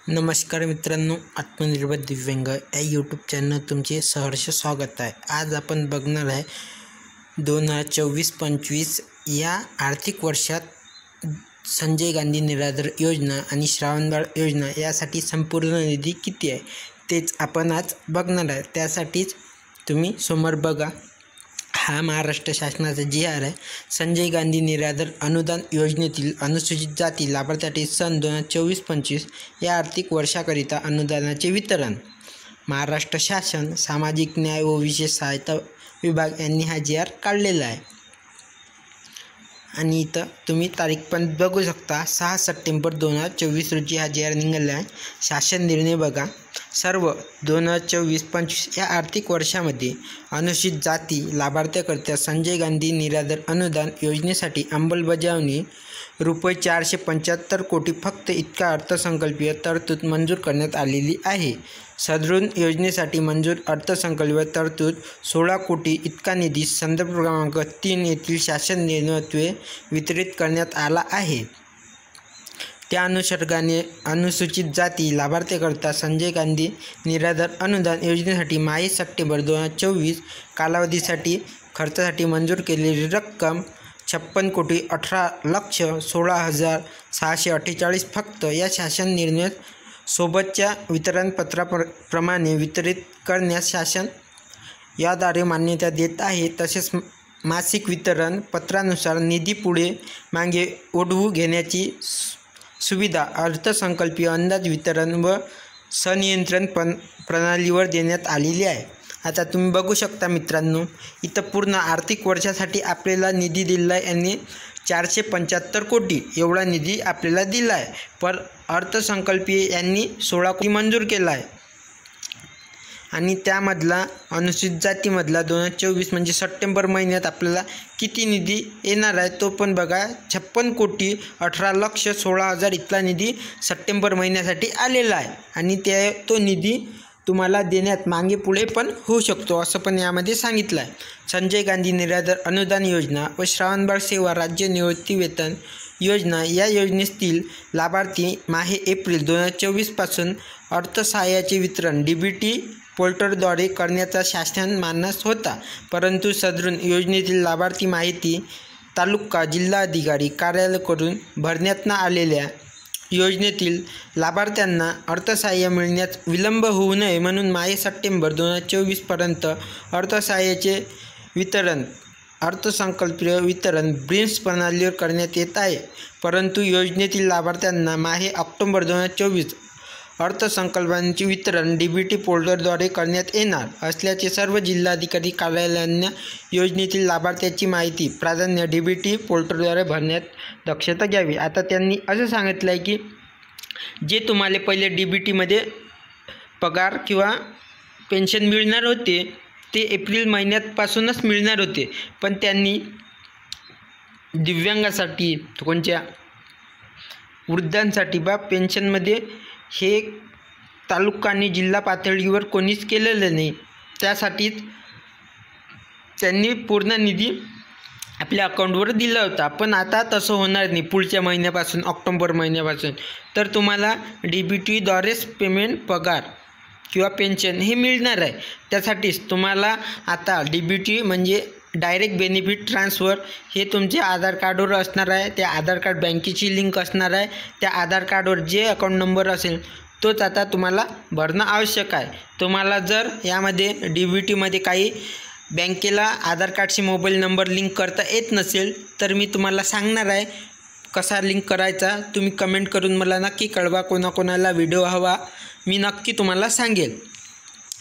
नमस्कार मित्रांनो, आत्मनिर्भर दिव्यांग या यूट्यूब चॅनल तुमचे सहर्ष स्वागत आहे। आज आपण बघणार आहे 2024-25 या आर्थिक वर्षात संजय गांधी निराधार योजना आणि श्रावणबाळ योजना यासाठी संपूर्ण निधी किती आहे तेच आपण आज बघणार आहे। त्यासाठीच तुम्ही समोर बघा, हा महाराष्ट्र शासनाचा GR आहे। संजय गांधी निराधार अनुदान योजनेतील अनुसूचित जाती लाभार्थ्यांसाठी सन 2024-25 या आर्थिक वर्षाकरिता अनुदानाचे वितरण महाराष्ट्र शासन सामाजिक न्याय व विशेष सहायता विभाग यांनी हा GR काढलेला आहे। आणि इथं तुम्ही तारीख पण बघू शकता, 6 सप्टेंबर 2024 रोजी हा GR निघाला आहे। शासन निर्णय बघा, सर्व 2024-25 या आर्थिक वर्षामध्ये अनुसूचित जाती लाभार्थ्यांकरिता संजय गांधी निराधार अनुदान योजनेसाठी अंमलबजावणी ₹475 कोटी फक्त इतका अर्थसंकल्पीय तरतूद मंजूर करण्यात आलेली आहे। सदरून योजनेसाठी मंजूर अर्थसंकल्पीय तरतूद 16 कोटी इतका निधी संदर्भ क्रमांक 3 येथील शासन निर्णयाद्वारे वितरित करण्यात आला आहे। त्या अनुषंगाने अनुसूचित जाती लाभार्थ्यांकरिता संजय गांधी निराधार अनुदान योजनेसाठी माहे सप्टेंबर 2024 कालावधीसाठी खर्चासाठी मंजूर केलेली रक्कम 56,18,16,648 फक्त या शासन निर्णयात सोबतच्या वितरणपत्राप्रमाणे वितरित करण्यास शासन याद्वारे मान्यता देत आहे। तसेच मासिक वितरण पत्रानुसार निधी पुढे मागे ओढवू घेण्याची सुविधा अर्थसंकल्पीय अंदाज वितरण व संनियंत्रण प्रणालीवर देण्यात आलेली आहे। आता तुम्ही बघू शकता मित्रांनो, इथं पूर्ण आर्थिक वर्षासाठी आपल्याला निधी दिला आहे आणि 475 कोटी एवढा निधी आपल्याला दिला आहे। पण अर्थसंकल्पीय यांनी 16 कोटी मंजूर केला आहे आणि त्यामधला अनुसूचित जातीमधला 2024 म्हणजे सप्टेंबर महिन्यात आपल्याला किती निधी येणार आहे तो पण बघा, 56,18,16,000 इतका निधी सप्टेंबर महिन्यासाठी आलेला आहे आणि तो निधी तुम्हाला देण्यात मागे पुढे पण होऊ शकतो असं पण यामध्ये सांगितलं आहे। संजय गांधी निराधार अनुदान योजना व श्रावणबाळ सेवा राज्य निवृत्तीवेतन योजना या योजनेतील लाभार्थी माहे एप्रिल 2024 पासून अर्थसहाय्याचे वितरण DBT पोर्टलद्वारे करण्याचा शासन मानस होता, परंतु सदरून योजनेतील लाभार्थी माहिती तालुका जिल्हाधिकारी कार्यालयाकडून भरण्यात न आलेल्या योजनेतील लाभार्थ्यांना अर्थसहाय्य मिळण्यास विलंब होऊ नये म्हणून माहे सप्टेंबर 2024 पर्यंत अर्थसहाय्याचे वितरण अर्थसंकल्पीय वितरण ब्रिन्स प्रणालीवर करण्यात येत आहे। परंतु योजनेतील लाभार्थ्यांना माहे ऑक्टोबर 2024 अर्थसंकल्पांचे वितरण DBT पोर्टलद्वारे करण्यात येणार असल्याचे सर्व जिल्हाधिकारी कार्यालयांना योजनेतील लाभार्थ्यांची माहिती प्राधान्य DBT पोर्टलद्वारे भरण्यात दक्षता घ्यावी। आता त्यांनी असं सांगितलं आहे की जे तुम्हाला पहिले DBTमध्ये पगार किंवा पेन्शन मिळणार होते ते एप्रिल महिन्यापासूनच मिळणार होते, पण त्यांनी दिव्यांगासाठी कोणत्या वृद्धांसाठी बा पेन्शनमध्ये हे तालुका आणि जिल्हा पातळीवर कोणीच केलेलं नाही, त्यासाठीच त्यांनी पूर्ण निधी आपल्या अकाउंटवर दिला होता। पण आता तसं होणार नाही, पुढच्या महिन्यापासून ऑक्टोबर महिन्यापासून तर तुम्हाला DBTद्वारेच पेमेंट पगार किंवा पेन्शन हे मिळणार आहे। त्यासाठीच तुम्हाला आता DBT म्हणजे डायरेक्ट बेनिफिट ट्रान्सफर हे तुमच्या आधार कार्डवर असणार आहे। त्या आधार कार्ड बँकेची लिंक असणार आहे, त्या आधार कार्डवर जे अकाउंट नंबर असेल तोच आता तुम्हाला भरणं आवश्यक आहे। तुम्हाला जर यामध्ये DBTमध्ये काही बँकेला आधार कार्डशी मोबाईल नंबर लिंक करता येत नसेल तर मी तुम्हाला सांगणार आहे कसा लिंक करायचा। तुम्ही कमेंट करून मला नक्की कळवा, कोणाकोणाला व्हिडिओ हवा मी नक्की तुम्हाला सांगेल।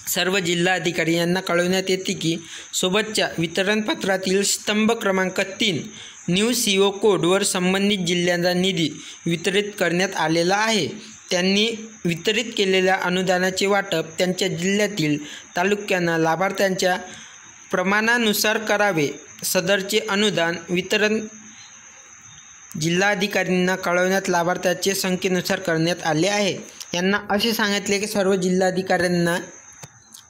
सर्व जिल्हाधिकारी यांना कळवण्यात येते की सोबतच्या वितरणपत्रातील स्तंभ क्रमांक 3 न्यू CO कोडवर संबंधित जिल्ह्यांचा निधी वितरित करण्यात आलेला आहे। त्यांनी वितरित केलेल्या अनुदानाचे वाटप त्यांच्या जिल्ह्यातील तालुक्यांना लाभार्थ्यांच्या प्रमाणानुसार करावे। सदरचे अनुदान वितरण जिल्हाधिकाऱ्यांना कळवण्यात लाभार्थ्यांच्या संख्येनुसार करण्यात आले आहे। यांना असे सांगितले की सर्व जिल्हाधिकाऱ्यांना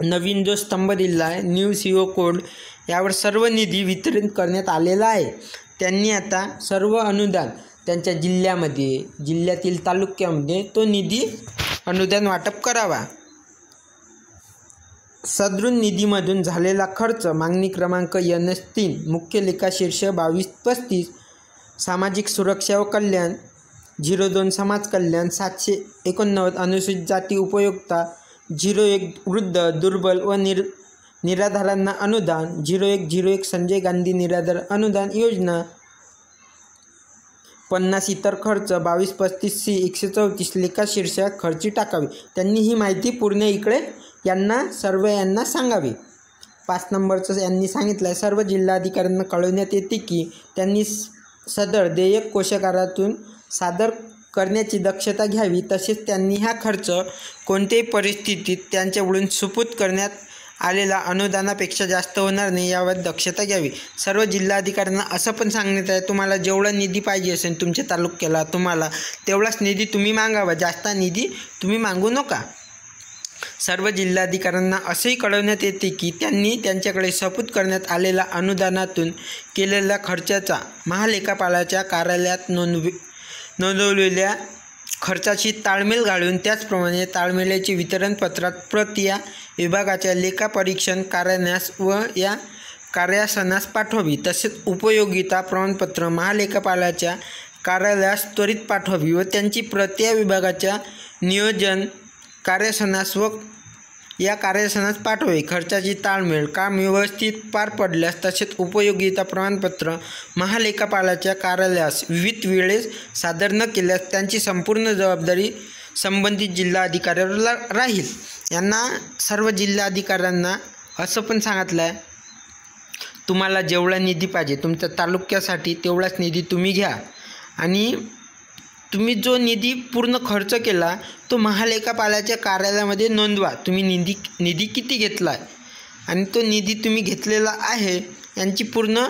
नवीन जो स्तंभ दिला आहे न्यू CO कोड यावर सर्व निधी वितरित करण्यात आलेला आहे। त्यांनी आता सर्व अनुदान त्यांच्या जिल्ह्यातील तालुक्यामध्ये तो निधी अनुदान वाटप करावा। सदृश निधीमधून झालेला खर्च मागणी क्रमांक NS3 मुख्य लेखा शीर्ष 2235 सामाजिक सुरक्षा व कल्याण 02 समाज कल्याण 789 अनुसूचित जाती उपयोक्ता 01 वृद्ध दुर्बल व निराधारांना अनुदान 0101 संजय गांधी निराधार अनुदान योजना 50 इतर खर्च 2235C 134 लेखा शीर्षक खर्ची टाकावी। त्यांनी ही माहिती पूर्ण इकडे यांना सांगावी। 5 नंबरचं यांनी सांगितलं आहे, सर्व जिल्हाधिकाऱ्यांना कळवण्यात येते की त्यांनी सदर देयक कोषागारातून सादर करण्याची दक्षता घ्यावी। तसेच त्यांनी हा खर्च कोणत्याही परिस्थितीत त्यांच्याकडून सुपूर्द करण्यात आलेला अनुदानापेक्षा जास्त होणार नाही यावर दक्षता घ्यावी। सर्व जिल्हाधिकाऱ्यांना असं पण सांगण्यात आहे, तुम्हाला जेवढा निधी पाहिजे असेल तुमच्या तालुक्याला तुम्हाला तेवढाच निधी तुम्ही मागावा, जास्त निधी तुम्ही मागू नका। सर्व जिल्हाधिकाऱ्यांना असेही कळवण्यात येते की त्यांनी त्यांच्याकडे सुपूर्द करण्यात आलेल्या अनुदानातून केलेल्या खर्चाचा महालेखापालाच्या कार्यालयात नोंदवलेल्या खर्चाशी ताळमेळ घालून त्याचप्रमाणे ताळमेळाची वितरणपत्रात प्रत या विभागाच्या लेखापरीक्षण कार्यालयास व या कार्यासनास पाठवावी। तसेच उपयोगिता प्रमाणपत्र महालेखापालाच्या कार्यालयास त्वरित पाठवावी व त्यांची प्रत या विभागाच्या नियोजन कार्यासनास व या कार्यासनास पाठवावी। खर्चाची ताळमेळ काम व्यवस्थित पार पडल्यास तसेच उपयोगिता प्रमाणपत्र महालेखापालाच्या कार्यालयास विविध वेळेस सादर न केल्यास त्यांची संपूर्ण जबाबदारी संबंधित जिल्हाधिकाऱ्यावर राहील। यांना सर्व जिल्हाधिकाऱ्यांना असं पण सांगितलं आहे, तुम्हाला जेवढा निधी पाहिजे तुमच्या तालुक्यासाठी तेवढाच निधी तुम्ही घ्या आणि तुम्ही जो निधी पूर्ण खर्च केला तो महालेखापालाच्या कार्यालयामध्ये नोंदवा। तुम्ही निधी किती घेतला आहे आणि तो निधी तुम्ही घेतलेला आहे यांची पूर्ण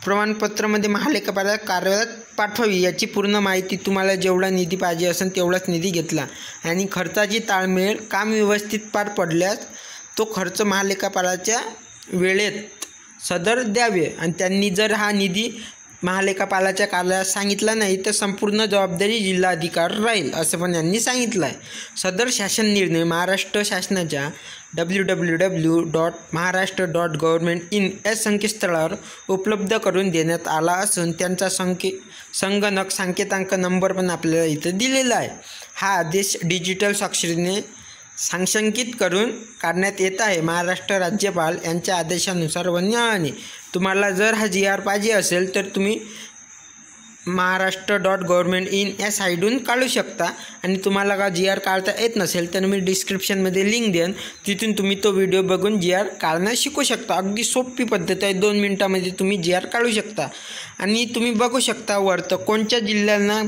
प्रमाणपत्रामध्ये महालेखापाल कार्यालयात पाठवावी। याची पूर्ण माहिती तुम्हाला जेवढा निधी पाहिजे असेल तेवढाच निधी घेतला आणि खर्चाची ताळमेळ काम व्यवस्थित पार पडल्यास तो खर्च महालेखापालाच्या वेळेत सदर द्यावे आणि त्यांनी जर हा निधी महालेखापालाच्या कार्यालयात सांगितला नाही तर संपूर्ण जबाबदारी जिल्हाधिकारी राहील असं पण यांनी सांगितलं आहे। सदर शासन निर्णय महाराष्ट्र शासनाच्या www.maharashtra.government.in या संकेतस्थळावर उपलब्ध करून देण्यात आला असून त्यांचा संगणक संकेतांक नंबर पण आपल्याला इथं दिलेला आहे। हा आदेश डिजिटल स्वाक्षरीने सांशंकित करून काढण्यात येत आहे। महाराष्ट्र राज्यपाल यांच्या आदेशानुसार व न्यायाने तुम्हाला जर हा GR पाहिजे असेल तर तुम्ही maharashtra.government.in या साईडून काढू शकता आणि तुम्हाला का GR काढता येत नसेल तर मी डिस्क्रिप्शनमध्ये लिंक देईन, तिथून तुम्ही तो व्हिडिओ बघून GR काढणं शिकू शकता। अगदी सोपी पद्धत आहे, 2 मिनिटामध्ये तुम्ही GR काढू शकता आणि तुम्ही बघू शकता वरतं कोणत्या जिल्ह्यांना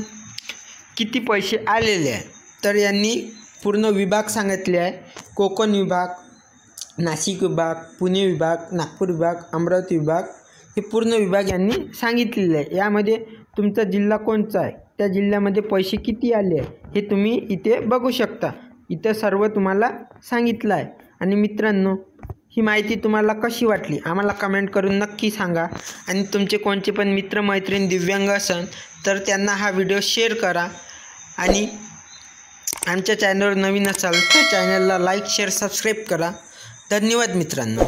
किती पैसे आलेले आहे। तर यांनी पूर्ण विभाग सांगितले आहे, कोकण विभाग, नाशिक विभाग, पुणे विभाग, नागपूर विभाग, अमरावती विभाग हे पूर्ण विभाग यांनी सांगितलेले आहे। यामध्ये तुमचा जिल्हा कोणता आहे, त्या जिल्ह्यामध्ये पैसे किती आले आहे हे तुम्ही इथे बघू शकता। इथं सर्व तुम्हाला सांगितलं आहे। आणि मित्रांनो, ही माहिती तुम्हाला कशी वाटली आम्हाला कमेंट करून नक्की सांगा आणि तुमचे कोणते पण मित्रमैत्रीण दिव्यांग असेल तर त्यांना हा व्हिडिओ शेअर करा आणि आमच्या चॅनलवर नवीन असाल तर चॅनलला लाईक शेअर सबस्क्राईब करा। धन्यवाद मित्रांनो।